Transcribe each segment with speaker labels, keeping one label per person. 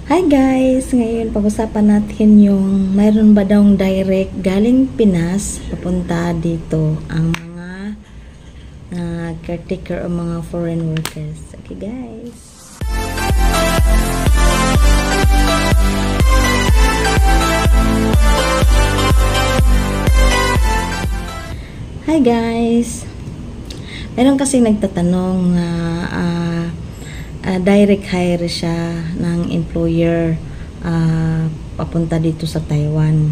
Speaker 1: Hi guys! Ngayon pag-usapan natin yung mayroon ba daw direct galing Pinas papunta dito ang mga caretaker o mga foreign workers. Okay guys! Hi guys! Meron kasi nagtatanong na direct hire siya ng employer papunta dito sa Taiwan.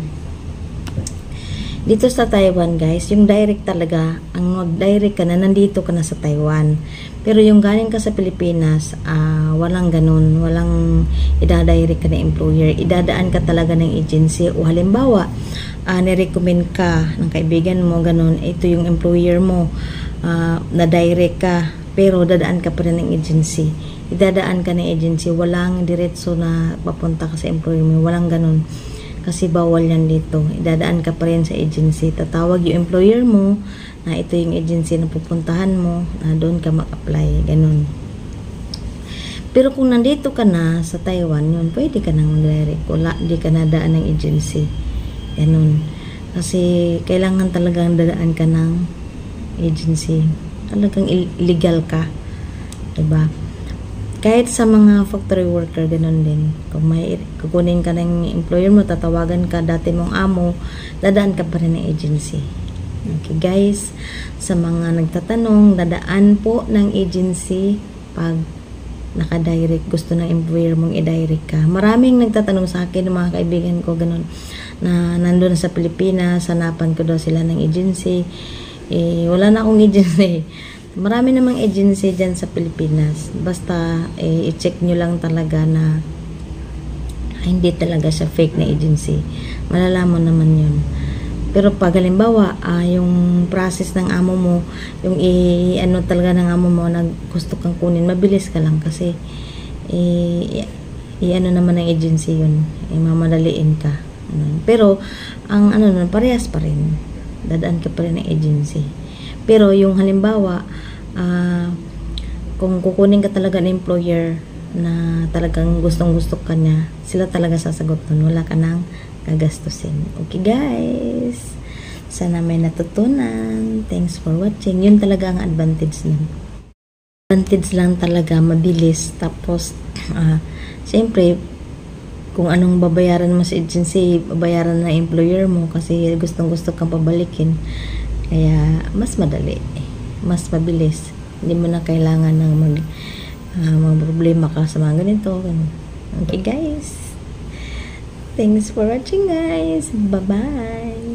Speaker 1: Dito sa Taiwan guys, yung direct talaga, ang mag-direct ka na, nandito ka na sa Taiwan. Pero yung galing ka sa Pilipinas, walang ganun, walang ida-direct ka na employer. Idadaan ka talaga ng agency o halimbawa, nirecommend ka ng kaibigan mo, ganun, ito yung employer mo, na direct ka, pero dadaan ka pa rin ng agency. Idadaan ka ng agency, walang diretso na papunta ka sa employer mo, walang ganun. Kasi bawal yan dito. Idadaan ka pa rin sa agency. Tatawag yung employer mo na ito yung agency na pupuntahan mo, na doon ka mag-apply. Ganun. Pero kung nandito ka na sa Taiwan, yun, pwede ka nang direct. Wala, di ka na daan ng agency. Ganun. Kasi kailangan talagang dadaan ka ng agency. Talagang illegal ka. Diba? Kahit sa mga factory worker, ganun din. Kung may kukunin ka ng employer mo, tatawagan ka, dati mong amo, dadaan ka pa rin ng agency. Okay guys, sa mga nagtatanong, dadaan po ng agency pag naka-direct, gusto ng employer mong i-direct ka. Maraming nagtatanong sa akin, mga kaibigan ko, ganun, na nandun sa Pilipinas, hanapan ko daw sila ng agency. Wala na akong agency. Marami namang agency dyan sa Pilipinas. Basta, i-check nyo lang talaga na hindi talaga siya fake na agency. Malalaman naman yun. Pero pag halimbawa, yung process ng amo mo, yung ano talaga ng amo mo na gusto kang kunin, mabilis ka lang kasi ano naman ng agency yun. Mamadaliin ka. Pero, ang ano nun, parehas pa rin. Dadaan ka pa rin ng agency. Pero yung halimbawa, kung kukunin ka talaga ng employer na talagang gustong-gusto ka niya, sila talaga sasagot nun. Wala ka nang gagastusin. Okay guys, sana may natutunan. Thanks for watching. Yun talaga ang advantage nun. Advantage lang talaga, mabilis. Tapos, siyempre, kung anong babayaran mo sa agency, babayaran ng employer mo kasi gustong-gusto kang pabalikin. Kaya, mas madali. Mas mabilis. Hindi mo na kailangan ng problema ka sa mga ganito. Okay guys. Thanks for watching guys. Bye-bye.